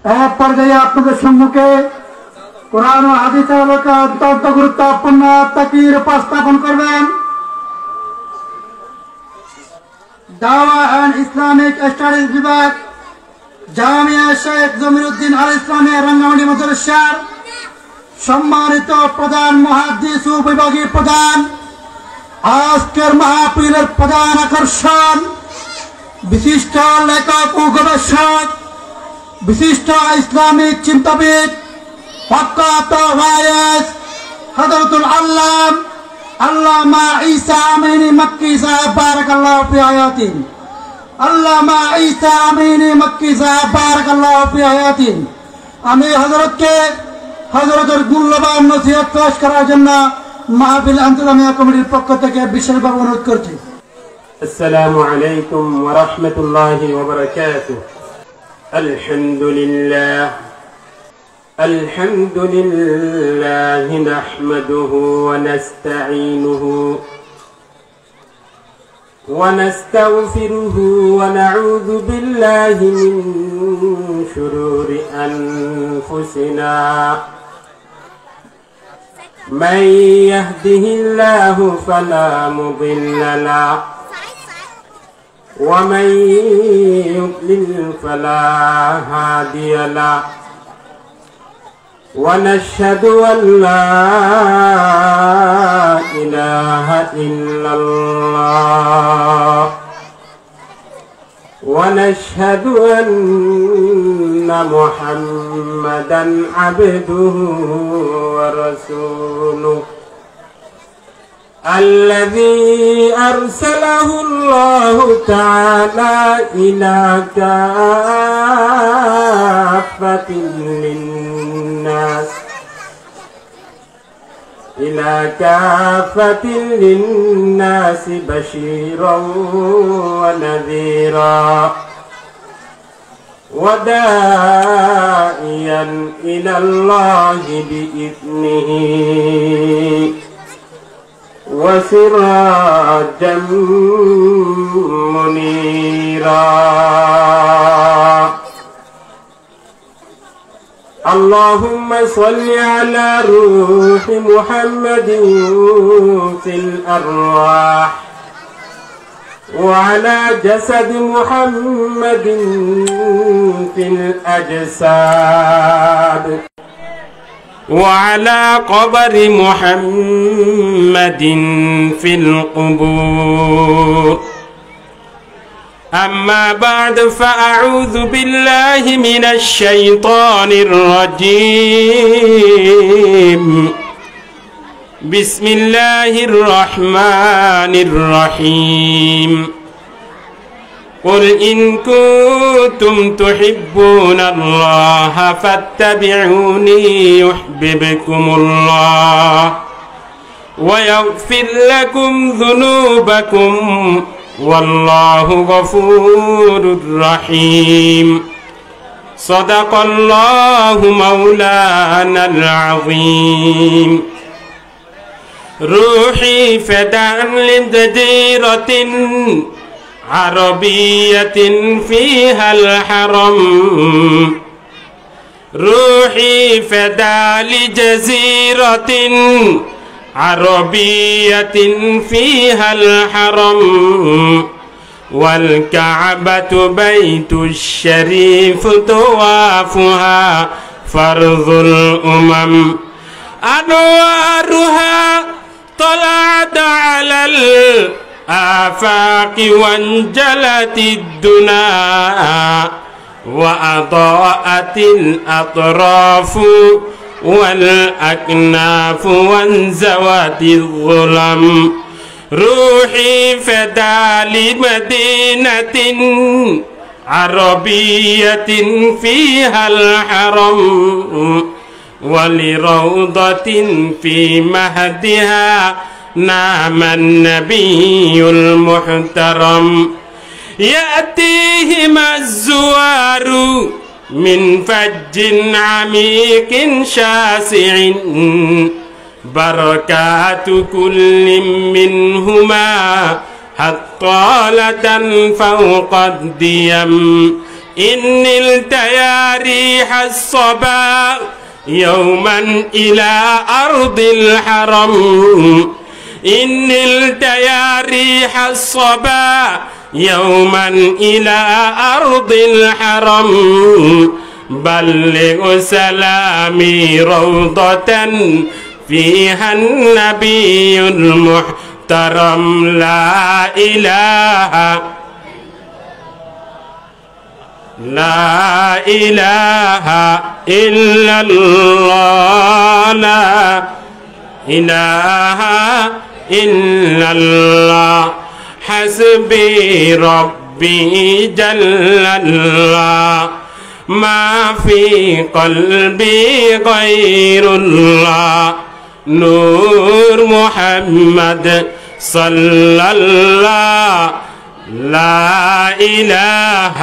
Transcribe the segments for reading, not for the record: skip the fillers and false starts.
এক পর্যায়ে আপনাদের সম্মুখে কোরআন ও হাদিসের আলোকে অত্যন্ত গুরুত্বপূর্ণ তাকরীর উপস্থাপন করবেন দাওয়া এন্ড ইসলামিক স্টাডিজ বিভাগ, জামিয়া শেখ জমিরুদ্দিন আল ইসলামিয়া রাঙ্গামাটি মাদ্রাসার সম্মানিত প্রধান মুহাদ্দিস ও বিভাগীয় প্রধান। আজকের মাহফিলের প্রধান আকর্ষণ বিশিষ্ট লেখক ও গবেষক, বিশিষ্ট ইসলামিক চিন্তাবিদ, প্রখ্যাত ওয়াইজ হযরতুল আল্লাম আল্লামা ঈসা আমিনী মক্কি সাহেব বারাকাল্লাহু ফি হায়াতিন। আল্লামা ঈসা আমিনী মক্কি সাহেব বারাকাল্লাহু ফি হায়াতিন। আমি হযরতকে হযরতের মূল্যবান নসিহত পেশ করার জন্য মাহফিল আন্তর্জাতিক কমিটির পক্ষ থেকে বিশেষভাবে অনুরোধ করছি। আসসালামু আলাইকুম ওয়া রাহমাতুল্লাহি ওয়া বারাকাতুহু। আলহামদুলিল্লাহ নাহমাদুহু ওয়া নাস্তাঈনুহু ওয়া নাস্তাগফিরুহু ওয়া নাউযু বিল্লাহি মিন শুরুরি আনফুসিনা। من يهده الله فلا مضل له ومن يضلل فلا هادي له ونشهد أن لا إله إلا الله ونشهد أن محمدا عبده ورسوله الذي أرسله الله تعالى إلى كافة للناس بشيرا ونذيرا وداعيا إلى الله بإذنه وسراجا منيرا. اللهم صل على روح محمد في الأرواح وعلى جسد محمد في الأجساد وعلى قبر محمد في القبور. أما بعد فأعوذ بالله من الشيطان الرجيم. بسم الله الرحمن الرحيم. قل إن كنتم تحبون الله فاتبعوني يحببكم الله ويغفر لكم ذنوبكم والله غفور رحيم. صدق الله مولانا العظيم. روحي فداء لجزيرة عربية فيها الحرم. روحي فداء لجزيرة عربية فيها الحرم والكعبة بيت الشريف طوافها فرض الأمم. أنوارها طلعت على الآفاق وانجلت الدنا وأضاءت الأطراف والأكناف وانزوت الظلم. روحي فدا لمدينة عربية فيها الحرم ولروضة في مهدها نام النبي المحترم. يأتيهما الزوار من فج عميق شاسع بركات كل منهما حطالة فوق الديم إن التيا ريح الصبا يوما إلى أرض الحرم إن التيا ريح الصبا يوما إلى أرض الحرم بلغ سلامي روضة فيها النبي المحترم لا إله لا إله إلا الله لا إله إلا الله حسبي ربي جل الله ما في قلبي غير الله نور محمد صلى الله لا إله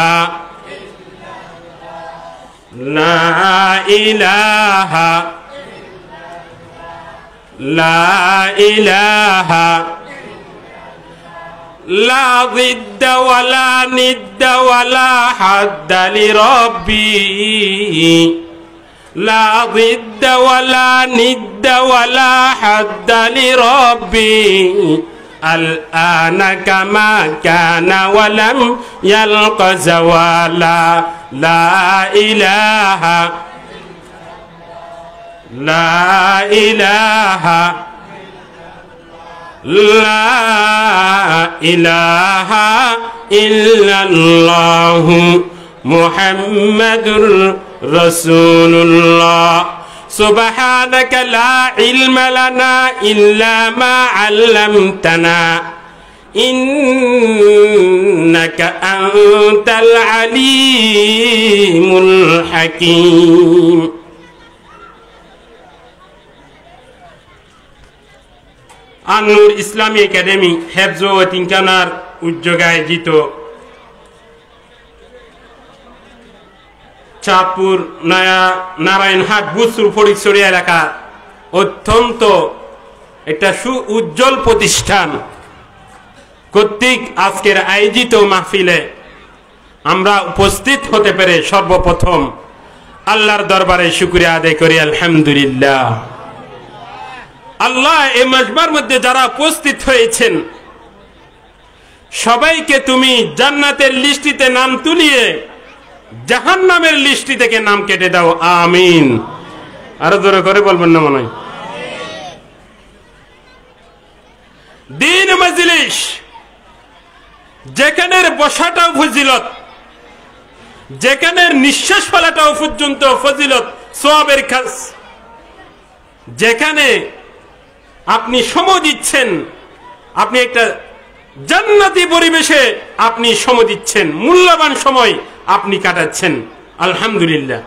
لا إله لا إله لا ضد ولا ند ولا حد لربي لا ضد ولا ند ولا حد لربي الآن كما كان ولم يلق زوالا لا إله لا إله لا إله إلا الله محمد رسول الله سبحانك لا علم لنا إلا ما علمتنا إنك أنت العليم الحكيم আনুর ইসলামী একাডেমি হেফজ ও তিনকানার উদ্যোগে আয়োজিত চাঁদপুর নয়া নারায়ণহাট বুসরু ফটিকছড়ি এলাকা অত্যন্ত একটা উজ্জ্বল প্রতিষ্ঠান কর্তৃক আজকের আয়োজিত মাহফিলে আমরা উপস্থিত হতে পেরে সর্বপ্রথম আল্লাহর দরবারে শুকরিয়া আদায় করি আলহামদুলিল্লাহ। আল্লাহ এই মাজমার মধ্যে যারা উপস্থিত হয়েছেন সবাইকে তুমি জান্নাতের লিস্টিতে নাম তুলিয়ে জাহান্নামের লিস্টি থেকে নাম কেটে দাও আমিন। আরো জোরে করে বলবেন না মনে হয়? দিন মজলিস যেখানের বসাটাও ফজিলত, যেখানের নিঃশ্বাস ফেলাটাও পর্যন্ত ফজিলত সওয়াবের কাজ, যেখানে আপনি সময় দিচ্ছেন, আপনি একটা জান্নাতি পরিবেশে আপনি সময় দিচ্ছেন, মূল্যবান সময় আপনি কাটাচ্ছেন আলহামদুলিল্লাহ।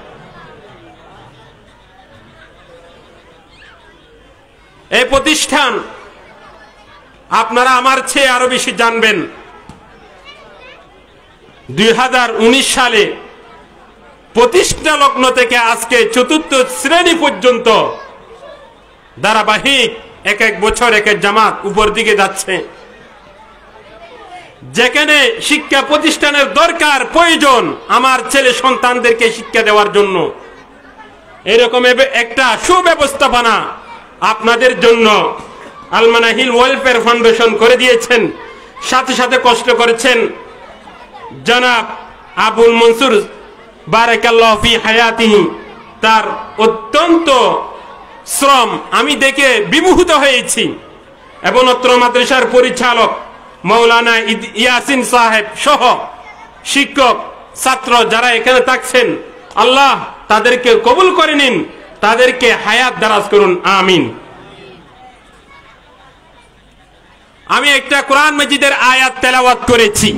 এই প্রতিষ্ঠান আপনারা আমার চেয়ে আরো বেশি জানবেন। 2019 সালে প্রতিষ্ঠা লগ্ন থেকে আজকে চতুর্থ শ্রেণী পর্যন্ত ধারাবাহিক এক এক বছর এক এক জামাত উপর দিকে যাচ্ছে। যেখানে শিক্ষা প্রতিষ্ঠানের দরকার প্রয়োজন আমার ছেলে সন্তানদেরকে শিক্ষা দেওয়ার জন্য, এরকম একটা সুব্যবস্থাপনা আপনাদের জন্য আলমানাহিল ওয়েলফেয়ার ফাউন্ডেশন করে দিয়েছেন। সাথে সাথে কষ্ট করেছেন জনাব আবুল মনসুর বারাকাল্লাহু ফি হায়াতিহি, তার অত্যন্ত শ্রম আমি দেখে বিমোহিত হয়েছি। এবং অত্র মাদ্রাসার পরিচালক মৌলানা ইয়াসিন সাহেব সহ শিক্ষক ছাত্র যারা এখানে থাকছেন, আল্লাহ তাদেরকে কবুল করে নিন, তাদেরকে হায়াত দারাজ করুন আমিন। আমি একটা কোরআন মাজিদের আয়াত তেলাওয়াত করেছি,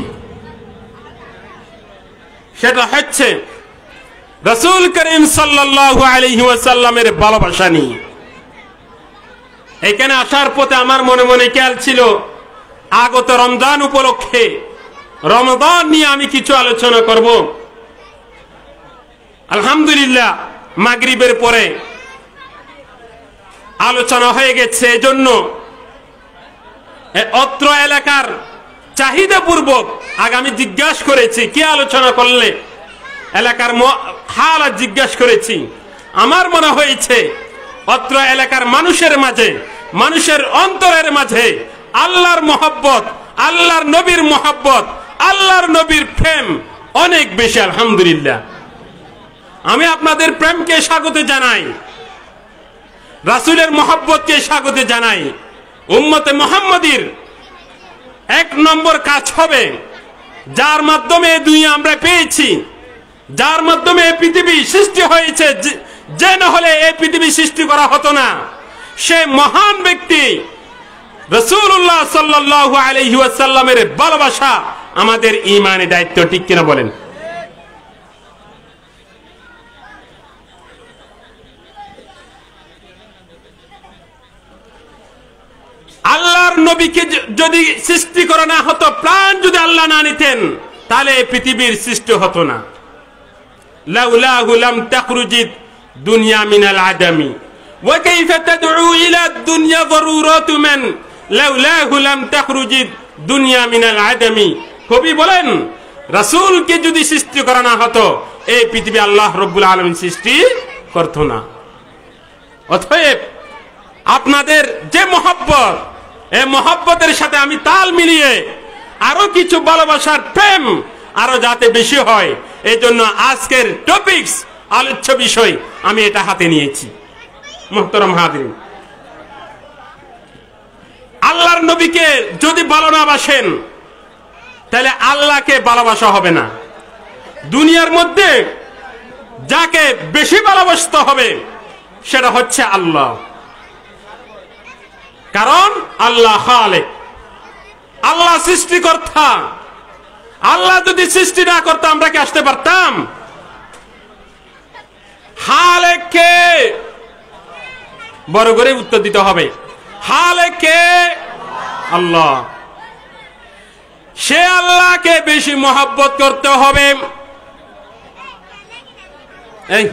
সেটা হচ্ছে রাসূল করিম সাল্লাল্লাহু আলাইহি ওয়াসাল্লামের ভালোবাসা নিয়ে। এখানে আসার পথে আমার মনে মনে খেয়াল ছিল আগত রমজান উপলক্ষে রমজান নিয়ে আমি কিছু আলোচনা করব। আলহামদুলিল্লাহ মাগরিবের পরে আলোচনা হয়ে গেছে। এজন্য অত্র এলাকার চাহিদা পূর্বক আগামী জিজ্ঞাসা করেছি কি আলোচনা করলে এলাকার হালাত জিজ্ঞাসা করেছি, আমার মনে হয়েছে অত্র এলাকার মানুষের মাঝে, মানুষের অন্তরের মাঝে আল্লাহর মহব্বত, আল্লাহর নবীর মহব্বত, আল্লাহর নবীর প্রেম অনেক বেশি। আলহামদুলিল্লাহ, আমি আপনাদের প্রেমকে স্বাগত জানাই, রাসূলের মহব্বতকে স্বাগত জানাই। উম্মতে মুহাম্মাদীর এক নম্বর কাজ হবে, যার মাধ্যমে দুনিয়া আমরা পেয়েছি, যার মাধ্যমে এই পৃথিবী সৃষ্টি হয়েছে, যে না হলে এই পৃথিবী সৃষ্টি করা হতো না, সে মহান ব্যক্তি রাসূলুল্লাহ সাল্লাল্লাহু আলাইহি ওয়াসাল্লামের ভালোবাসা আমাদের ঈমানের দায়িত্ব। ঠিক কিনা বলেন? আল্লাহর নবীকে যদি সৃষ্টি করা না হতো, প্রাণ যদি আল্লাহ না নিতেন, তাহলে এই পৃথিবীর সৃষ্টি হতো না। লাউলাহু লাম তাখরুজিদ দুনিয়া মিনাল আদামি ওয়া কাইফা তাদউ ইলা দুনিয়া যারুরাতু মান লাউলাহু লাম তাখরুজিদ দুনিয়া মিনাল আদামি। কবি বলেন, রাসূলকে যদি সৃষ্টি করা না হতো, এই পৃথিবী আল্লাহ রাব্বুল আলামিন সৃষ্টি করত না। অতএব আপনাদের যে মহব্বত, এই মহব্বতের সাথে আমি তাল মিলিয়ে আরো কিছু ভালোবাসার প্রেম আরো যাতে বেশি হয়, এই জন্য আজকের টপিকস, আলোচ্য বিষয় আমি এটা হাতে নিয়েছি। মুহতারাম হাজিরিন, আল্লাহর নবীকে যদি ভালো না বাসেন, তাহলে আল্লাহকে ভালোবাসা হবে না। দুনিয়ার মধ্যে যাকে বেশি ভালোবাসতে হবে সেটা হচ্ছে আল্লাহ, কারণ আল্লাহ খালেক, আল্লাহ সৃষ্টিকর্তা। আল্লাহ যদি সৃষ্টি না করতো আমরা কি আসতে পারতাম? খালেককে বড় করে উত্তর দিতে হবে, খালেককে আল্লাহ। সে আল্লাহকে বেশি মহব্বত করতে হবে। এই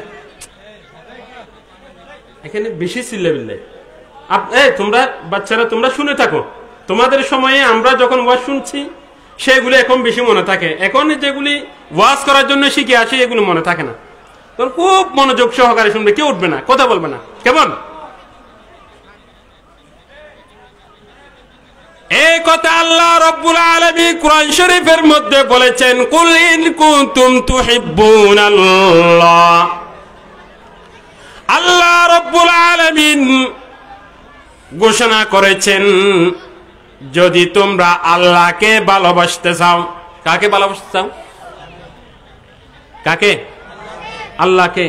এখানে বেশি চিল্লাবিল্লা, তোমরা বাচ্চারা তোমরা শুনে থাকো। তোমাদের সময়ে আমরা যখন ওয়াজ শুনছি সেগুলি এখন বেশি মনে থাকে, এখন যেগুলি ওয়াজ করার জন্য শিখে আসি এগুলি মনে থাকে না। তখন খুব মনোযোগ সহকারে শুনবে, কেউ উঠবে না, কথা বলবে না, কেমন? এই কথা আল্লাহ রাব্বুল আলামিন কুরআন শরীফের মধ্যে বলেছেন, কুল ইন কুনতুম তুহিব্বুনাল্লাহ। আল্লাহ রাব্বুল আলামিন ঘোষণা করেছেন, যদি তোমরা আল্লাহকে ভালোবাসতে চাও। কাকে ভালোবাসতে চাও? কাকে? আল্লাহকে।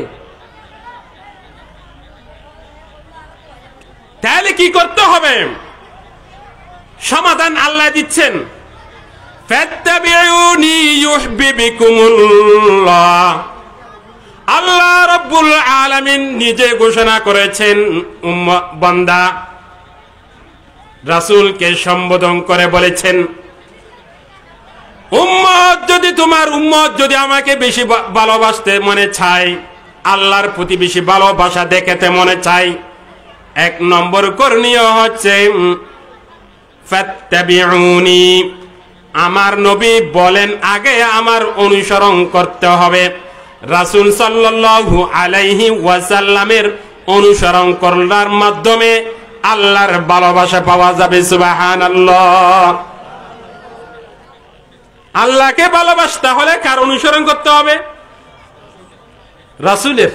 তাহলে কি করতে হবে? সমাধান আল্লাহ দিচ্ছেন, ফাত্তাবিউনি ইউহিব্বুকুমুল্লাহ। আল্লাহ রাব্বুল আলামিন নিজে ঘোষণা করেছেন, বান্দা রাসূলকে সম্বোধন করে বলেছেন, উম্মত যদি তোমার উম্মত যদি আমাকে বেশি ভালোবাসতে মনে চায়, আল্লাহর প্রতি বেশি ভালোবাসা দেখাতে মনে চায়, এক নম্বর করণীয় হচ্ছে ফাত্তাবিউনি। আমার নবী বলেন আগে আমার অনুসরণ করতে হবে। রাসূল সাল্লাল্লাহু আলাইহি ওয়াসাল্লামের অনুসরণ করার মাধ্যমে আল্লাহর ভালোবাসা পাওয়া যাবে। সুবহানাল্লাহ। আল্লাহকে ভালোবাসতে হলে কার অনুসরণ করতে হবে? রাসূলের।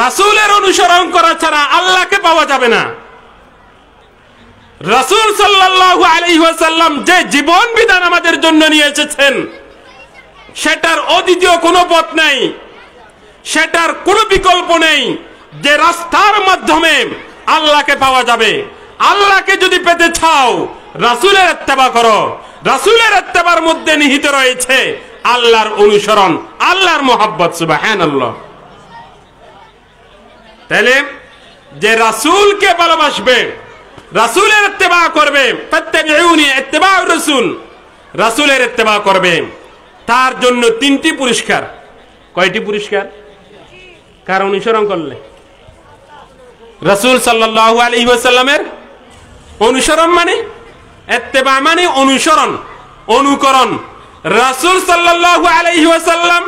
রাসূলের অনুসরণ করা ছাড়া আল্লাহকে পাওয়া যাবে না। রাসূল সাল্লাল্লাহু আলাইহি ওয়াসাল্লাম যে জীবন বিধান আমাদের জন্য নিয়ে এসেছেন, সেটার অদ্বিতীয় কোনো পথ নেই, সেটার কোনো বিকল্প নেই। যে রাস্তার মাধ্যমে আল্লাহকে পাওয়া যাবে, আল্লাহকে যদি পেতে চাও রাসূলের ইত্তেবা করো। রাসূলের ইত্তেবার মধ্যে নিহিত রয়েছে আল্লাহর অনুসরণ, আল্লাহর মহব্বত। সুবহানাল্লাহ। তাহলে যে রাসূলকে ভালোবাসবে, রাসূলের ইত্তেবা করবে, ফাত্তাবিউনি ইত্তেবাউর রাসূল, রাসূলের ইত্তেবা করবে, তার জন্য তিনটি পুরস্কার। কয়টি পুরস্কার? কার অনুসরণ করলে? রাসূল সাল্লাল্লাহু আলাইহি ওয়াসাল্লামের অনুসরণ মানে ইত্তেবা মানে অনুসরণ, অনুকরণ। রাসূল সাল্লাল্লাহু আলাইহি ওয়াসাল্লাম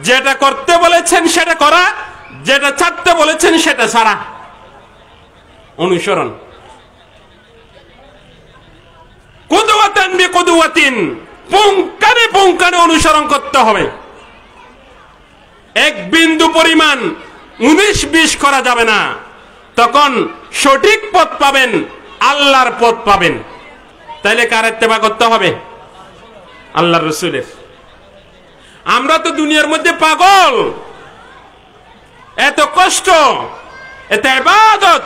যেটা করতে বলেছেন সেটা করা, যেটা ছাড়তে বলেছেন সেটা ছাড়া। অনুসরণ। কুদওয়াতান বিকুদওয়াতিন, পুঙ্খানে পুঙ্খানে অনুসরণ করতে হবে। এক বিন্দু পরিমাণ 19-20 করা যাবে না। তখন সঠিক পথ পাবেন, আল্লাহর পথ পাবেন। তাইলে কার ইত্তেবা করতে হবে? আল্লাহর রাসূলের। আমরা তো দুনিয়ার মধ্যে পাগল, এত কষ্ট, এত ইবাদত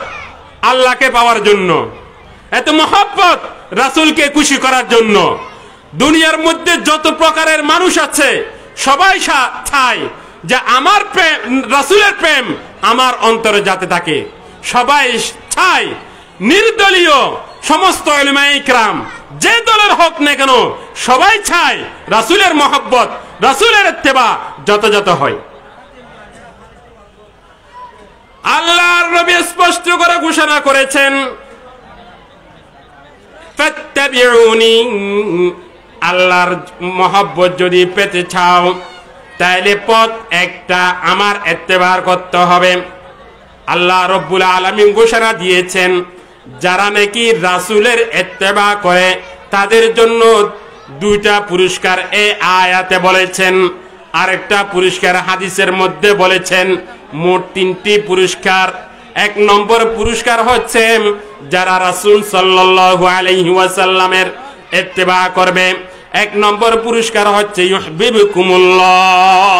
আল্লাহকে পাওয়ার জন্য, এত মহব্বত রাসূলকে খুশি করার জন্য। দুনিয়ার মধ্যে যত প্রকারের মানুষ আছে সবাই চায় যে আমার প্রেম, রাসূলের প্রেম আমার অন্তরে যাতে থাকে। সবাই চায়, নির্দলীয় সমস্ত উলামায়ে ইকরাম যে দলের হোক না কেন সবাই চায় রাসূলের মহব্বত, রাসূলের ইত্তেবা যত হয়। আল্লাহর নবী স্পষ্ট করে ঘোষণা করেছেন, ফাত্তাবিউনি, আল্লাহর মহব্বত যদি পেতে চাও তাইলে পথ একটা, আমার ইত্তেবা করতে হবে। আল্লাহ রাব্বুল আলামিন ঘোষণা দিয়েছেন যারা নাকি রাসূলের ইত্তেবা করে তাদের জন্য 2টা পুরস্কার এই আয়াতে বলেছেন, আরেকটা পুরস্কার হাদিসের মধ্যে বলেছেন। মোট 3টি পুরস্কার। 1 নম্বর পুরস্কার হচ্ছে যারা রাসূল সাল্লাল্লাহু আলাইহি ওয়াসাল্লামের ইত্তেবা করবে। 1 নম্বর পুরস্কার হচ্ছে ইউহিব্বুকুমুল্লাহ।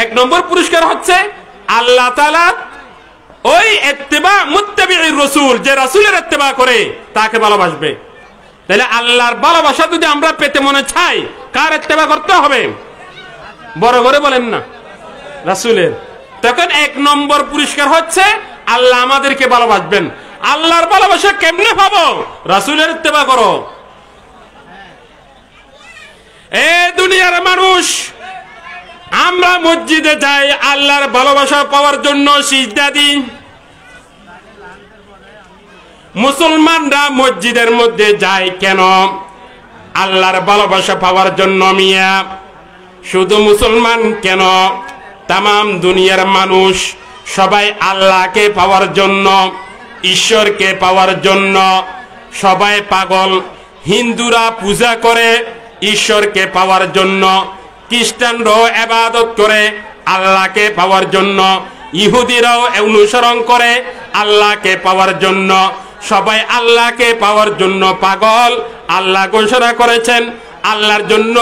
1 নম্বর পুরস্কার হচ্ছে আল্লাহ তাআলা ওই ইত্তেবা মুত্তাবিউর রাসূল, যে রাসূলের ইত্তেবা করে তাকে ভালোবাসবে। তাহলে আল্লাহর ভালোবাসা যদি আমরা পেতে মনে চাই কার ইত্তেবা করতে হবে? বড় করে বলেন না, রাসূলের। তখন 1 নম্বর পুরস্কার হচ্ছে আল্লাহ আমাদেরকে ভালোবাসবেন। আল্লাহর ভালোবাসা কেমনে পাবো? রাসূলের ইত্তেবা করো। এ দুনিয়ার মানুষ, আমরা মসজিদে যাই আল্লাহর ভালোবাসা পাওয়ার জন্য, সিজদা দিই। মুসলমানরা মসজিদের মধ্যে যায় কেন? আল্লাহর ভালোবাসা পাওয়ার জন্য। মিয়া, শুধু মুসলমান কেন, তামাম দুনিয়ার মানুষ সবাই আল্লাহকে পাওয়ার জন্য, ঈশ্বরকে পাওয়ার জন্য সবাই পাগল। হিন্দুরা পূজা করে ঈশ্বরকে পাওয়ার জন্য, খ্রিস্টানরাও ইবাদত করে আল্লাহকে পাওয়ার জন্য, ইহুদিরাও অনুসরণ করে আল্লাহকে পাওয়ার জন্য। সবাই আল্লাহকে পাওয়ার জন্য পাগল। আল্লাহ ঘোষণা করেছেন আল্লাহর জন্য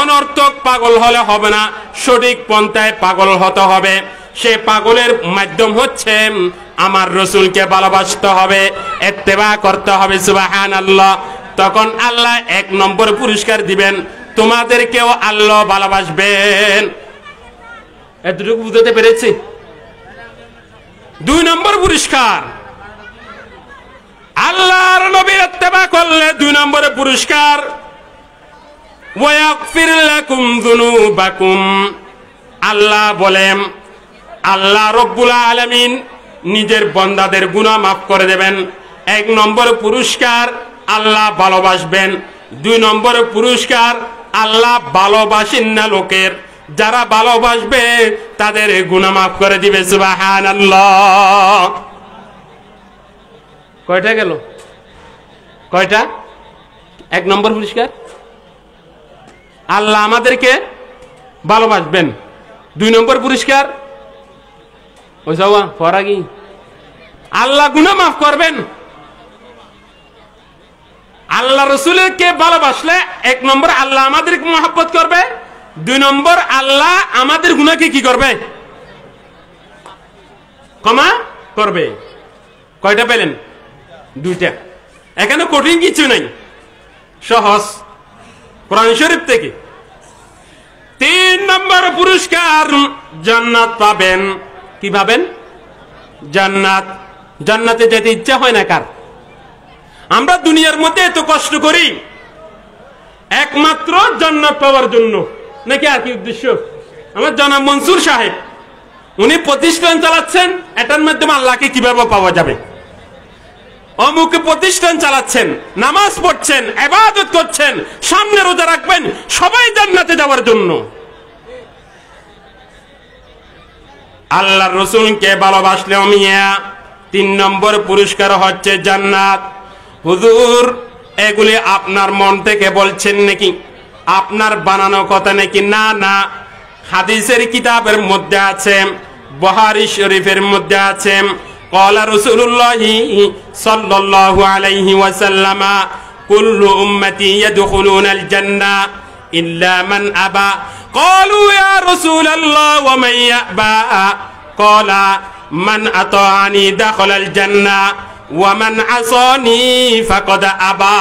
অনর্থক পাগল হলে হবে না, সঠিক পন্থায় পাগল হতে হবে। সে পাগলের মাধ্যম হচ্ছে আমার রাসূলকে ভালোবাসতে হবে, ইত্তেবা করতে হবে। সুবহানাল্লাহ। তখন আল্লাহ 1 নম্বর পুরস্কার দিবেন, তোমাদেরকেও আল্লাহ ভালোবাসবেন। এতটুকু বুঝতে পেরেছি? 2 নম্বর পুরস্কার, আল্লাহর নবীর ইত্তেবা করলে 2 নম্বরের পুরস্কার, ওয়াগফির লাকুম যুনুবাকুম। আল্লাহ বলেন, আল্লাহ রাব্বুল আলামিন নিজের বান্দাদের গুনাহ মাফ করে দেবেন। 1 নম্বর পুরস্কার, আল্লাহ ভালোবাসবেন। 2 নম্বর পুরস্কার, আল্লাহ ভালোবাসেন না লোকের, যারা ভালোবাসবে তাদের গুনাহ মাফ করে দিবে। সুবহানাল্লাহ। কয়টা গেল? কয়টা? 1 নম্বর পুরস্কার, আল্লাহ আমাদেরকে ভালোবাসবেন। 2 নম্বর পুরস্কার, ওই যাওয়া ফরাগি, আল্লাহ গুনাহ মাফ করবেন। আল্লাহ রাসূলকে ভালোবাসলে 1 নম্বর আল্লাহ আমাদেরকে মহব্বত করবে, 2 নম্বর আল্লাহ আমাদের গুনাহকে কি করবে? ক্ষমা করবে। কয়টা পেলেন? 2টা। এখানে কঠিন কিছু নাই, সহজ, কোরআন শরীফ থেকে। 3 নম্বর পুরস্কার, জান্নাত পাবেন। কি পাবেন? জান্নাত। জান্নাতে যেতে ইচ্ছা হয় না কার? আমরা দুনিয়ার মধ্যে এত কষ্ট করি একমাত্র জান্নাত পাওয়ার জন্য, নাকি আর কি উদ্দেশ্য? আমার জনাব মনসুর সাহেব উনি প্রতিষ্ঠান চালাচ্ছেন, এটার মাধ্যমে আল্লাহকে কিভাবে পাওয়া যাবে। অমুক প্রতিষ্ঠান চালাচ্ছেন, নামাজ পড়ছেন, ইবাদত করছেন, সামনে রোজা রাখবেন, সবাই জান্নাতে যাওয়ার জন্য। আল্লাহর রাসূলকে ভালোবাসলে মিয়া 3 নম্বর পুরস্কার হচ্ছে জান্নাত। হুজুর এগুলি আপনার মন থেকে বলছেন নাকি, আপনার বানানো কথা নাকি? না না, হাদিসের কিতাবের মধ্যে আছে, বুখারী শরীফের মধ্যে আছে। قال رسول الله صلى الله عليه وسلم كل أمتي يدخلون الجنة إلا من أبى قالوا يا رسول الله ومن يأبى قال من أطاعني دخل الجنة ومن عصاني فقد أبى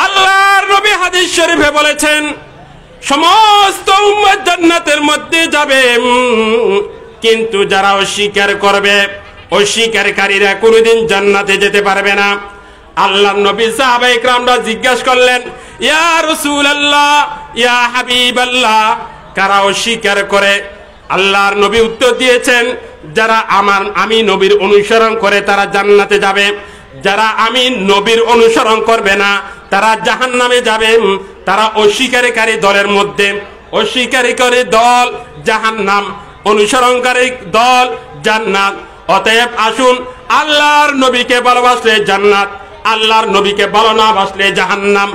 আল্লাহর নবী হাদিস শরীফে বলেছেন সমস্ত উম্মত জান্নাতের মধ্যে যাবে, কিন্তু যারা অস্বীকার করবে, অস্বীকারীরা কোনোদিন জান্নাতে যেতে পারবে না। আল্লাহর নবী সাহাবায়ে কেরামরা জিজ্ঞাসা করলেন, ইয়া রাসূলুল্লাহ, ইয়া হাবিবাল্লাহ, কারা অস্বীকার করে? আল্লাহর নবী উত্তর দিয়েছেন, যারা আমি নবীর অনুসরণ করে তারা জান্নাতে যাবে, যারা আমি নবীর অনুসরণ করবে না তারা জাহান্নামে যাবে। তারা অস্বীকারী দলের মধ্যে, অস্বীকারী দল জাহান্নাম, অনুসরণকারী দল জান্নাত। অতএব আসুন, আল্লাহর নবীকে ভালোবাসলে জান্নাত, আল্লাহর নবীকে ভালো না বাসলে জাহান্নাম।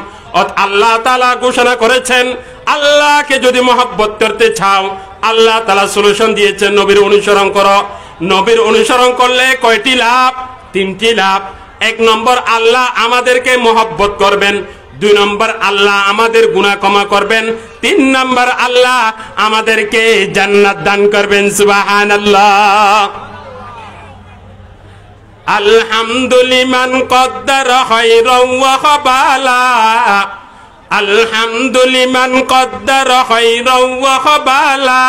আল্লাহ তাআলা ঘোষণা করেছেন, আল্লাহকে যদি মহব্বত করতে চাও, আল্লাহ তাআলা সলিউশন দিয়েছেন, নবীর অনুসরণ করো। নবীর অনুসরণ করলে কয়টি লাভ? 3টি লাভ। 1 নম্বর, আল্লাহ আমাদেরকে মহব্বত করবেন। 2 নম্বর, আল্লাহ আমাদের গুনাহ ক্ষমা করবেন। 3 নম্বর, আল্লাহ আমাদেরকে জান্নাত দান করবেন। সুবহানাল্লাহ। আলহামদুলিমান কদ্দারা খায়রান ওয়া খাবালা, আলহামদুলিমান কদ্দারা খায়রান ওয়া খাবালা,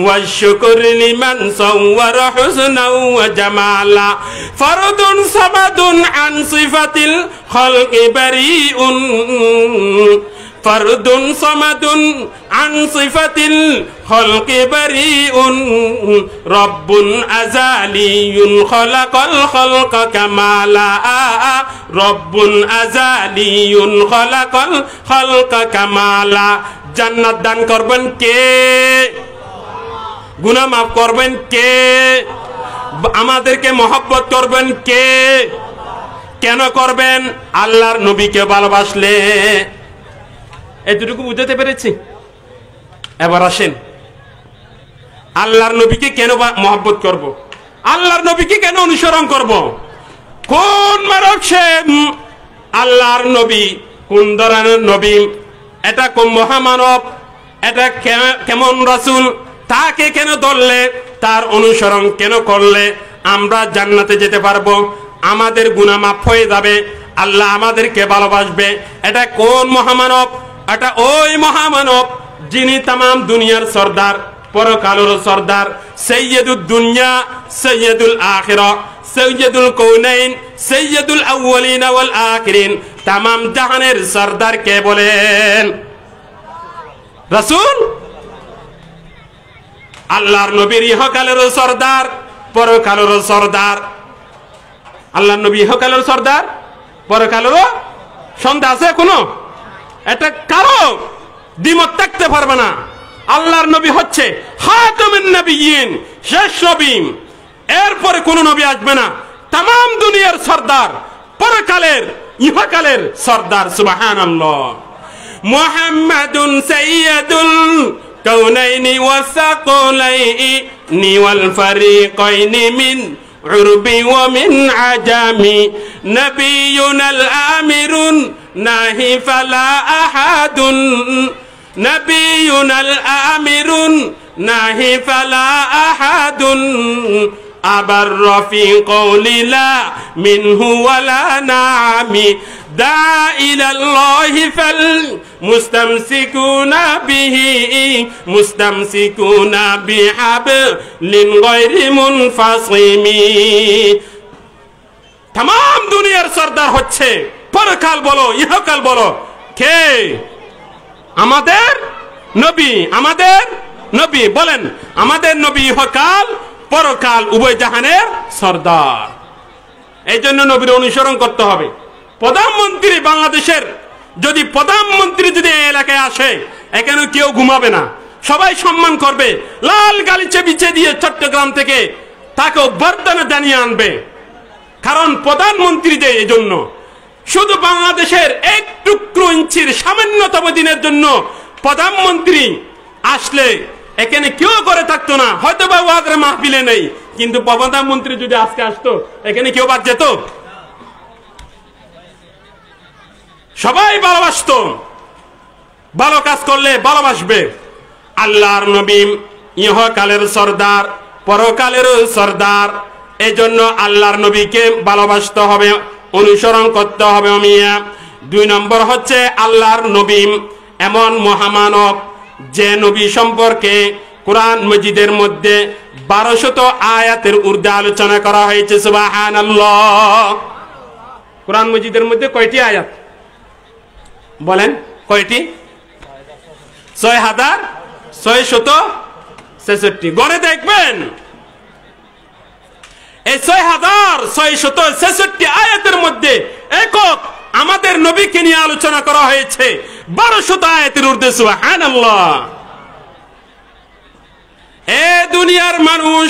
ওয়া শুকরু লিমান সাওয়ারা হুসনান ওয়া জামালা, ফারদুন সামাদুন আন সিফাতিল খালকি বারিউন, ফারদুন সামাদুন আন সিফাতিল খালকি বারিউন, রব্বুন আযালিয়ুন খালাকাল খালকা কামালা, রব্বুন আযালিয়ুন খালাকাল খালকা কামালা। জান্নাত দান করবেন কে? গুনাহ মাফ করবেন কে? আমাদেরকে মহব্বত করবেন কে? কেন করবেন? আল্লাহর নবীকে ভালোবাসলে। এতটুকু বুঝতে পেরেছি? এবার আসেন, আল্লাহর নবীকে কেন মহব্বত করব? আল্লাহর নবীকে কেন অনুসরণ করব? কোন মানব সে? আল্লাহর নবী কোন ধরনের নবী? এটা কোন মহামানব? এটা কেমন রাসূল? তাকে কেন ধরলে, তার অনুসরণ কেন করলে আমরা জান্নাতে যেতে পারবো, আমাদের গুনাহ মাফ হয়ে যাবে, আল্লাহ আমাদেরকে ভালোবাসবে? এটা কোন মহামানব? এটা ওই মহামানব যিনি তামাম দুনিয়ার সর্দার, পরকালের সর্দার, সাইয়্যিদুদ দুনিয়া, সাইয়্যিদুল আখিরা, সাইয়্যিদুল কাউনাইন, সাইয়্যিদুল আউওয়ালিন ওয়াল আখিরিন। তামাম জাহানের সর্দার কে বলেন? রাসূল। আল্লাহর নবীর ইহকালের সর্দার, পরকালের সর্দার। আল্লাহর নবী ইহকালের সর্দার, পরকালের সন্দেহ আছে কোনো? এটা কারো দ্বিমত থাকতে পারবে না। আল্লাহর নবী হচ্ছে খাতামুন নবিয়্যিন, শেষ নবী, এরপরে কোন নবী আসবে না। তামাম দুনিয়ার সর্দার, পরকালের ইহকালের সর্দার। সুবহানাল্লাহ। মুহাম্মাদুন সাইয়্যিদুল কাউনাইনি ওয়াস সাকলাইনি ওয়াল ফারিকাইনি মিন উরবি ওয়া মিন আজামি, নবিয়ুনাল আমিরুন নাহি ফালা আহাদুন, নবিয়ুনাল আমিরুন নাহি ফালা আহাদুন, আবার রফি কওলিলা মিনহু ওয়ালা নামি, দা ইলাল্লাহি ফাল মুস্তামসিকুনা বিহি, মুস্তামসিকুনা বিহাবলিন গায়রি মুনফাসিমি। तमाम दुनियार सरदार হচ্ছে পরকাল বলো ইহকাল বলো কে? আমাদের নবী। আমাদের নবী বলেন, আমাদের নবী ইহকাল পরকাল উভয় জাহানের সর্দার। এই জন্য নবীর অনুসরণ করতে হবে। প্রধানমন্ত্রী বাংলাদেশের প্রধানমন্ত্রী যদি এই এলাকায় আসে, এখানে কেউ ঘুমাবে না, সবাই সম্মান করবে, লাল গালিচা বিছিয়ে দিয়ে চট্টগ্রাম থেকে তাকে অভ্যর্থনা জানিয়ে আনবে। কারণ প্রধানমন্ত্রী যে এই জন্য শুধু বাংলাদেশের এক টুকরো ইঞ্চির সামান্যতম দিনের জন্য প্রধানমন্ত্রী আসলে এখানে কেউ করে থাকতো না, হয়তো বা ওয়াজের মাহফিলে নেই, কিন্তু প্রধানমন্ত্রী যদি আজকে আসতো এখানে কেউ বাদ যেত? সবাই ভালোবাসতো, ভালো কাজ করলে ভালোবাসবে। আল্লাহর নবী ইহকালের সর্দার, পরকালের সর্দার, এই জন্য আল্লাহর নবীকে ভালোবাসতে হবে, অনুসরণ করতে হবে। 2 নম্বর হচ্ছে আল্লাহর নবী এমন মহামানব যে নবী সম্পর্কে কোরআন মজিদের মধ্যে 1200 আয়াতের ঊর্ধ্বে আলোচনা করা হয়েছে। সুবহানাল্লাহ। কোরআন মজিদের মধ্যে কয়টি আয়াত বলেন? কয়টি? 6666 গড়ে দেখবেন। এই 6666 আয়াতের মধ্যে একক আমাদের নবীকে নিয়ে আলোচনা করা হয়েছে 1200 আয়াতের ঊর্ধ্বে। সুবহানাল্লাহ। এ দুনিয়ার মানুষ,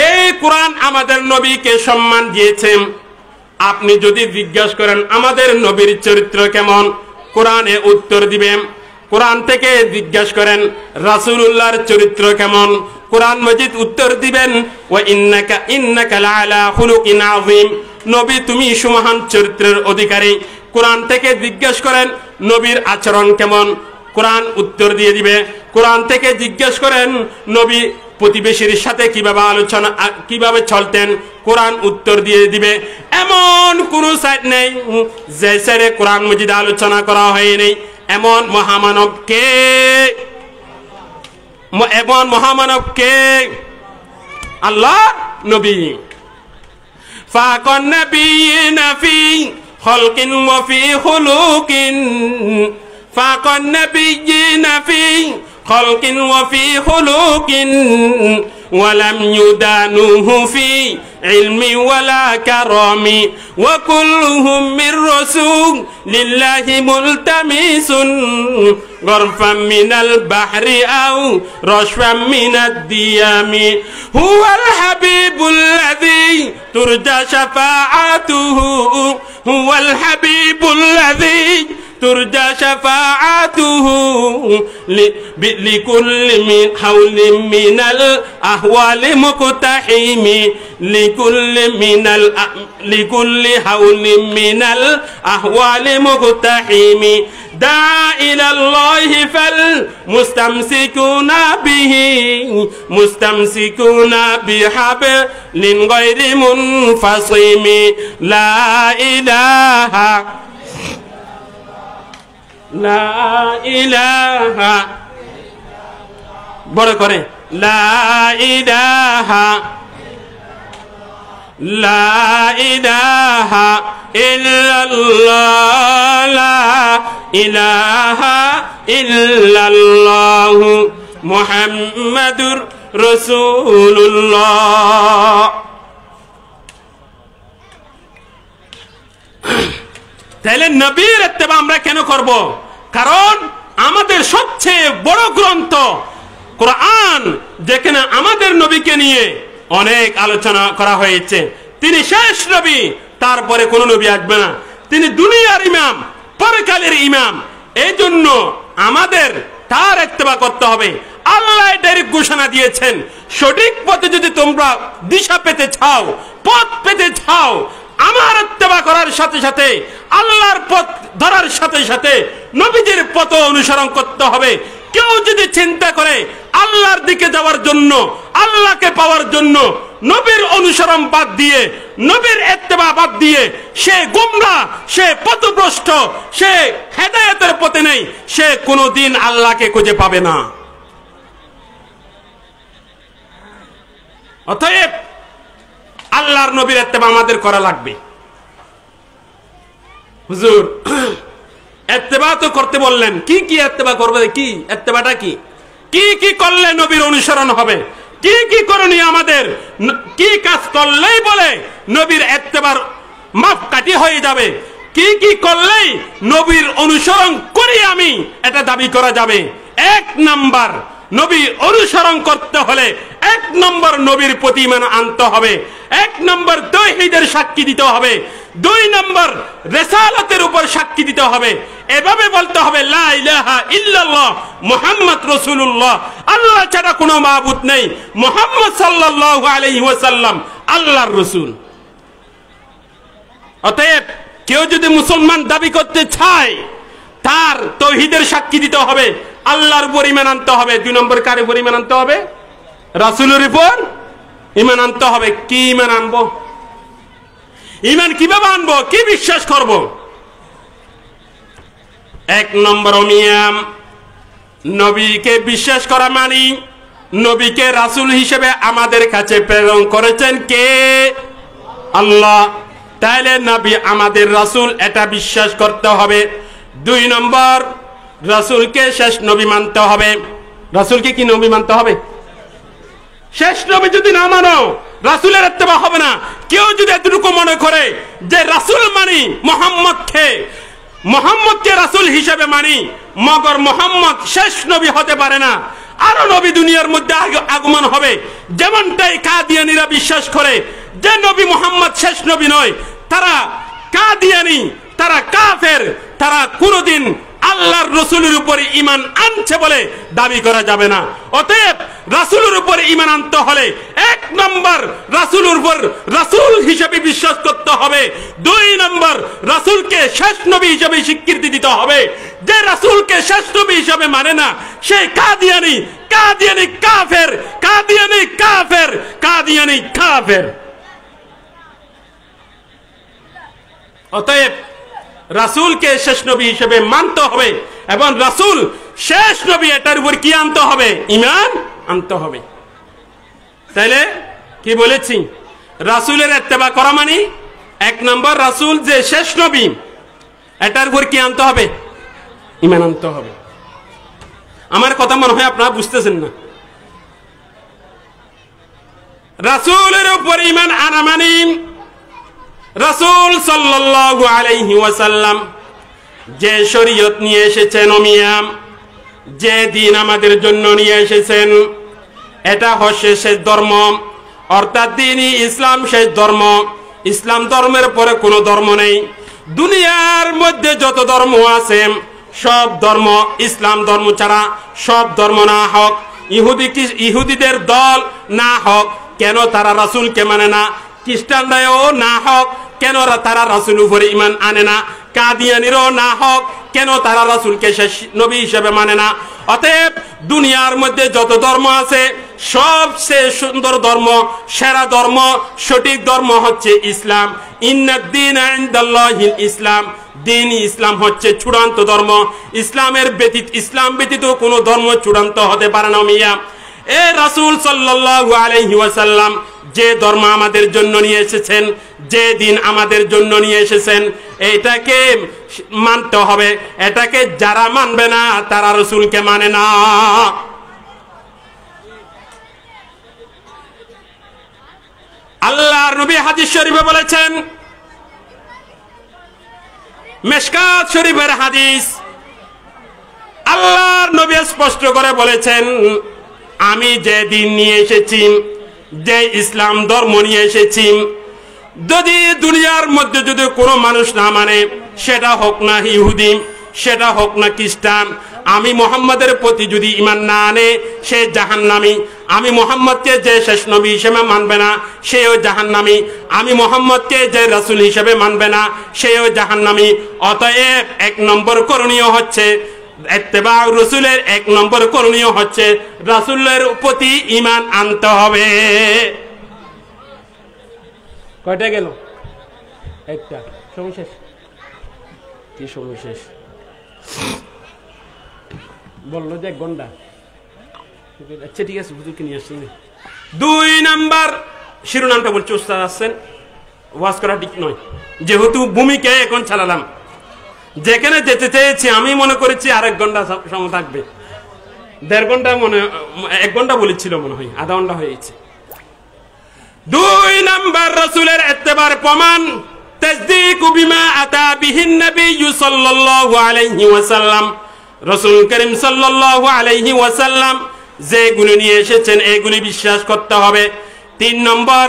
এই কোরআন আমাদের নবীকে সম্মান দিয়েছে। আপনি যদি জিজ্ঞাসা করেন আমাদের নবীর চরিত্র কেমন, কোরআনে উত্তর দিবেন। কোরআন থেকে জিজ্ঞাসা করেন রাসূলুল্লাহর চরিত্র কেমন, কোরআন মজিদ উত্তর দিবেন ওয়া ইন্নাকা লাআলা খুলুকিন আযীম, নবী তুমি সুমহান চরিত্রের অধিকারী। কোরআন থেকে জিজ্ঞাসা করেন নবীর আচরণ কেমন, কোরআন উত্তর দিয়ে দিবে। কোরআন থেকে জিজ্ঞাসা করেন নবী প্রতিবেশীর সাথে কিভাবে চলতেন, কোরআন উত্তর দিয়ে দিবে। এমন কোন সাইড নেই যে সাইডে কোরআন মজিদ আলোচনা করা হয়নি। এমন মহামানবকে আল্লাহ নবী। ফাকান নবিয়িনা ফি খালকিন ওয়া ফি খুলুকিন, ফাকান নবিয়িনা ফি খালকিন ওয়া ফি খুলুকিন ولم يدانوه في علم ولا كرم وكلهم من رسول لله ملتمس غرفا من البحر أو رشفا من الديام هو الحبيب الذي ترجى شفاعته هو الحبيب الذي ترجى شفاعته لكل من حول من الأهوال مقتحم لكل حول من الأهوال مقتحم دعا إلى الله فالمستمسكون به مستمسكون بحبل غير منفصم لا إله لا إله বড় করে লা ইলাহা লা ইলাহা ইল্লাল্লাহ লা ইলাহা ইল্লাল্লাহ মুহাম্মাদুর রাসূলুল্লাহ। তাহলে নবীর ইত্তেবা আমরা কেন করব? কারণ আমাদের সবচেয়ে বড় গ্রন্থ কোরআন, যেখানে আমাদের নবীকে নিয়ে অনেক আলোচনা করা হয়েছে। তিনি শেষ নবী, তারপরে কোন নবী আসবে না। তিনি দুনিয়ার ইমাম, পরকালের ইমাম। এই জন্য আমাদের তার ইত্তেবা করতে হবে। আল্লাহ ডাইরেক্ট ঘোষণা দিয়েছেন, সঠিক পথে যদি তোমরা দিশা পেতে চাও, পথ পেতে চাও, আমার ইত্তেবা করার সাথে সাথে, আল্লাহর পথ ধরার সাথে সাথে নবীজির পথ অনুসরণ করতে হবে। কেউ যদি চিন্তা করে আল্লাহর দিকে যাওয়ার জন্য, আল্লাহকে পাওয়ার জন্য নবীর অনুসরণ বাদ দিয়ে, নবীর ইত্তেবা বাদ দিয়ে সে গোমরাহ, সে পথভ্রষ্ট, সে হেদায়েতের পথে নেই, সে কোনোদিন আল্লাহকে খুঁজে পাবে না। অতএব আল্লাহর নবীর ইত্তেবা আমাদের করা লাগবে। হুজুর ইত্তেবা তো করতে বললেন, কি কি ইত্তেবা করবে? কি ইত্তেবাটা কি? কি কি করলে নবীর অনুসরণ হবে? কি কি করণীয় আমাদের, কি কাজ করলেই বলে নবীর ইত্তেবার মাপকাঠি হয়ে যাবে, কি কি করলেই নবীর অনুসরণ করি আমি এটা দাবি করা যাবে। এক নাম্বার, নবী অনুসরণ করতে হলে এক নম্বর নবীর প্রতি ঈমান আনতে হবে, এক নম্বর তাওহীদের সাক্ষী দিতে হবে, দুই নম্বর রিসালাতের উপর সাক্ষী দিতে হবে। এভাবে বলতে হবে লা ইলাহা ইল্লাল্লাহ মুহাম্মদ রাসূলুল্লাহ, আল্লাহ ছাড়া কোনো মাবুদ নেই, মুহাম্মদ সাল্লাল্লাহু আলাইহি ওয়াসাল্লাম আল্লাহর রাসূল। অতএব কেউ যদি মুসলমান দাবি করতে চায় তার তাওহীদের সাক্ষী দিতে হবে, আল্লাহর উপর ঈমান আনতে হবে। দুই নম্বর কার উপর ঈমান আনতে হবে? রাসূলের উপর ঈমান আনতে হবে। কি ঈমান আনবো? ঈমান কিভাবে আনবো? কি বিশ্বাস করব? এক নম্বর মিয়াম নবীকে বিশ্বাস করা মানি নবীকে রাসূল হিসেবে আমাদের কাছে প্রেরণ করেছেন কে? আল্লাহ। তাইলে নবী আমাদের রাসূল, এটা বিশ্বাস করতে হবে। দুই নম্বর রাসূলকে শেষ নবী মানতে হবে। রাসূলকে কি নবী মানতে হবে? শেষ নবী যদি না মানো রাসূলের ইত্তেবা হবে না। কেউ যদি এতটুকু মনে করে যে রাসূল মানি মুহাম্মদকে রাসূল হিসেবে মানি, মগর মুহাম্মদ শেষ নবী হতে পারে না, আরো নবী দুনিয়ার মধ্যে আগমন হবে। যেমনটাই কাদিয়ানীরা বিশ্বাস করে যে নবী মুহাম্মদ শেষ নবী নয়, তারা কাদিয়ানী, তারা কাফের, তারা কোনদিন আল্লাহর রাসূলের উপরে ঈমান আনছে বলে দাবি করা যাবে না। অতএব রাসূলের উপরে ঈমান আনতে হলে এক নম্বর রাসূলের উপর রাসূল হিসেবে বিশ্বাস করতে হবে, দুই নম্বর রাসূলকে শেষ নবী হিসেবে স্বীকৃতি দিতে হবে। যে রাসূলকে শেষ নবী হিসেবে মানে না সে কাদিয়ানী, কাদিয়ানী কাফের, কাদিয়ানী কাফের, কাদিয়ানী কাফের। অতএব রাসূলকে শেষ নবী হিসেবে মানতে হবে এবং রাসূল শেষ নবী, এটার উপর কি আনতে হবে? ঈমান আনতে হবে। তাইলে কি বলেছি? রাসূলের ইত্তেবা করা মানে এক নম্বর রাসূল যে শেষ নবী, এটার উপর কি আনতে হবে? ঈমান আনতে হবে। আমার কথা মনে হয় আপনারা বুঝতেছেন না। রাসূলের উপর ঈমান আনা মানে রাসূল সাল্লাল্লাহু আলাইহি ওয়াসাল্লাম যে শরীয়ত নিয়ে এসেছেন, ওমিয়াম যে দিন আমাদের জন্য নিয়ে এসেছেন, এটা হচ্ছে শেষ ধর্ম, অর্থাৎ দ্বীনই ইসলাম শেষ ধর্ম। ইসলাম ধর্মের পরে কোনো ধর্ম নেই। দুনিয়ার মধ্যে যত ধর্ম আছে সব ধর্ম ইসলাম ধর্ম ছাড়া সব ধর্ম না হোক, ইহুদিদের দল না হোক কেন তারা রাসূলকে মানে না, খ্রিস্টানরাও না হোক কেন তারা রাসূলের উপরে ঈমান আনে না, কাদিয়ানীরও না হোক কেন তারা রাসূলকে শেষ নবী হিসেবে মানে না। অতএব দুনিয়ার মধ্যে যত ধর্ম আছে সবচেয়ে সুন্দর ধর্ম, সেরা ধর্ম, সঠিক ধর্ম হচ্ছে ইসলাম। ইন্নাদ-দীনা ইনদাল্লাহিল ইসলাম, দ্বীন ইসলাম হচ্ছে চূড়ান্ত ধর্ম। ইসলাম ব্যতীত কোনো ধর্ম চূড়ান্ত হতে পারে না। মিয়া এ রাসূল সাল্লাল্লাহু আলাইহি ওয়াসাল্লাম যে ধর্ম আমাদের জন্য নিয়ে এসেছেন, যে দিন আমাদের জন্য নিয়ে এসেছেন, এটাকে মানতে হবে। এটাকে যারা মানবে না তারা রাসূলকে মানে না। আল্লাহর নবী হাদিস শরীফে বলেছেন, মিশকাত শরীফের হাদিস, আল্লাহর নবী স্পষ্ট করে বলেছেন, আমি যে দিন নিয়ে এসেছি, যে ইসলাম ধর্ম নিয়ে এসেছি, যদি দুনিয়ার মধ্যে যদি কোনো মানুষ না মানে, সেটা হোক না ইহুদি, সেটা হোক না খ্রিস্টান, আমি মুহাম্মাদের প্রতি যদি ঈমান না আনে সে জাহান্নামী। আমি মুহাম্মদকে যে শেষ নবী হিসেবে মানবে না সেও জাহান্নামী। আমি মুহাম্মদকে যে রাসূল হিসেবে মানবে না সেও জাহান্নামী। অতএব এক নম্বর করণীয় হচ্ছে ইত্তেবা রাসূলের, এক নম্বর করণীয় হচ্ছে রাসূলের প্রতি ঈমান আনতে হবে। কয়টা গেল? একটা। সময় শেষ? কি সময় শেষ? বললো যে 1 ঘন্টা। আচ্ছা ঠিক আছে, হুজুরকে নিয়ে আসছেন। 2 নাম্বার শিরোনামটা বলছে, উস্তাদ আসছেন, ওয়াজ করা ঠিক নয়। যেহেতু ভূমিকা এখন চালালাম, যেখানে যেতে চেয়েছি আমি মনে করেছি 1 ঘন্টা সময় থাকবে, 1.5 ঘন্টা 1 ঘন্টা বলেছিল মনে হয়, আধা ঘন্টা হয়েছে। 2 নাম্বার রাসূলের ইত্তেবার প্রমাণ তাসদীকু বিমা আতা বিহিন নবী সাল্লাল্লাহু আলাইহি ওয়াসাল্লাম। রাসূল করিম সাল্লাল্লাহু আলাইহি ওয়াসাল্লাম যেগুলো নিয়ে এসেছেন এগুলি বিশ্বাস করতে হবে। 3 নম্বর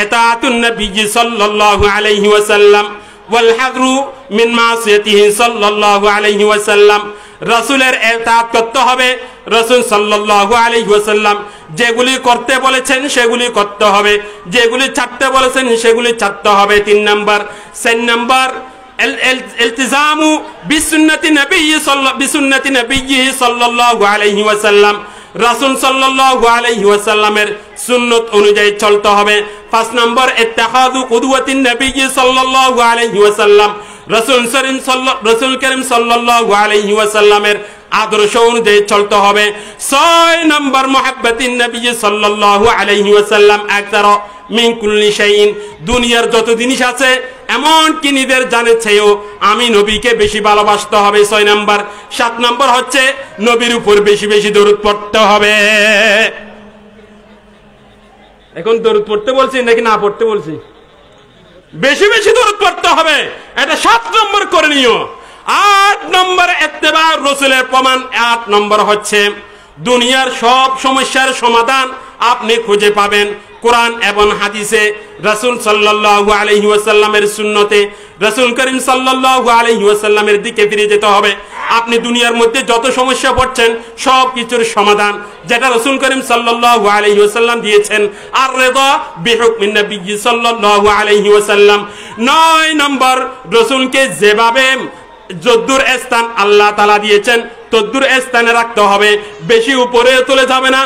ইতাআতুন নবী সাল্লাল্লাহু আলাইহি ওয়াসাল্লাম ওয়াল হাযরু মিন মাসিয়াতিহি সাল্লাল্লাহু আলাইহি ওয়াসাল্লাম। রাসূলের ইতাআত করতে হবে, রাসূল সাল্লাল্লাহু আলাইহি ওয়াসাল্লাম যেগুলি করতে বলেছেন সেগুলি করতে হবে, যেগুলি ছাড়তে বলেছেন সেগুলি ছাড়তে হবে। 3 নম্বর। 4 নম্বর ইলতিজামু বিসুন্নতি নবী সাল্লাল্লাহু আলাইহি ওয়াসাল্লাম। রাসূল সাল্লাল্লাহু আলাইহি ওয়াসাল্লামের সুন্নাত অনুযায়ী চলতে হবে। 5 নম্বর ইত্তিখাযু কুদওয়াতিন নবী সাল্লাল্লাহু আলাইহি ওয়াসাল্লাম। রাসূল করিম সাল্লাল্লাহু আলাইহি ওয়াসাল্লামের আদর্শ অনুযায়ী চলতে হবে। 6 নম্বর মুহাব্বতিন নবী সাল্লাল্লাহু আলাইহি ওয়াসাল্লাম আকতার মিন কুল্লি শাইইন। দুনিয়ার যত জিনিস আছে এমন কি নিজের জানের চেয়েও আমি নবীকে বেশি ভালোবাসতে হবে। 6 নম্বর। 7 নম্বর হচ্ছে নবীর উপর বেশি বেশি দরুদ পড়তে হবে। এখন দরুদ পড়তে বলছি নাকি না পড়তে বলছি? বেশি বেশি দরুদ পড়তে হবে, এটা 7 নম্বর করণীয়। 8 নম্বর ইত্তেবা রাসূলের প্রমাণ। 8 নম্বর হচ্ছে দুনিয়ার সব সমস্যার সমাধান আপনি খুঁজে পাবেন কোরআন এবং হাদিসে, রাসূল সাল্লাল্লাহু আলাইহি ওয়াসাল্লামের সুন্নতে। রাসূল করিম সাল্লাল্লাহু আলাইহি ওয়াসাল্লামের দিকে ফিরে যেতে হবে। আপনি দুনিয়ার মধ্যে যত সমস্যা পড়ছেন সব কিছুর সমাধান যেটা রাসূল করিম সাল্লাল্লাহু আলাইহি ওয়াসাল্লাম দিয়েছেন, আর রিদা বিহুকমিন নবী সাল্লাল্লাহু আলাইহি ওয়াসাল্লাম। 9 নম্বর রাসূলকে যেভাবে যদ্দুর স্থান আল্লাহ তাআলা দিয়েছেন তদ্দুর স্থানে রাখতে হবে, বেশি উপরে চলে যাবে না,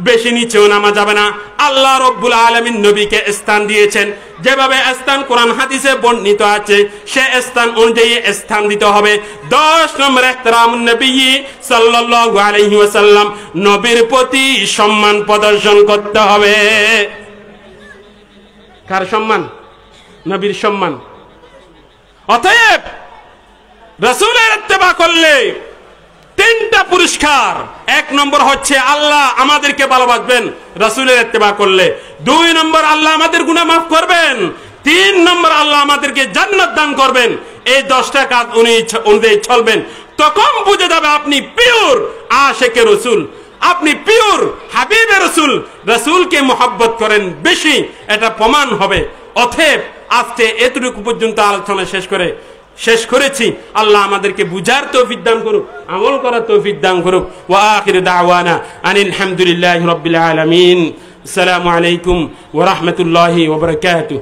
বেশি নিচেও নামা যাবে না। আল্লাহ রাব্বুল আলামিন নবীকে স্থান দিয়েছেন, যেভাবে স্থান কোরআন হাদিসে বর্ণিত আছে সে স্থান অনুযায়ী স্থান দিতে হবে। 10 নম্বর ইহতিরামুন নবী সাল্লাল্লাহু আলাইহি ওয়াসাল্লাম, নবীর প্রতি সম্মান প্রদর্শন করতে হবে। কার সম্মান? নবীর সম্মান। অতএব রাসূলের ইত্তেবা করলে 3টা পুরস্কার। 1 নম্বর হচ্ছে আল্লাহ আমাদেরকে ভালোবাসবেন রাসূলের ইত্তেবা করলে। 2 নম্বর আল্লাহ আমাদের গুনাহ মাফ করবেন। 3 নম্বর আল্লাহ আমাদেরকে জান্নাত দান করবেন। এই 10টা কাজ অনুযায়ী চলবেন, তখন বুঝে যাবে আপনি পিওর আশিকে রাসূল, আপনি পিওর হাবিবে রাসূল, রাসূলকে মহব্বত করেন বেশি, এটা প্রমাণ হবে। অতএব আজকে এতটুকু পর্যন্ত আলোচনা শেষ করেছি। আল্লাহ আমাদেরকে বুঝার তৌফিক দান করুক, আমল করার তৌফিক দান করুক। ওয়া আখিরু দাওয়ানা আনিল হামদুলিল্লাহি রাব্বিল আলামিন। আসসালামু আলাইকুম ওয়া রাহমাতুল্লাহি ওয়া বারাকাতুহু।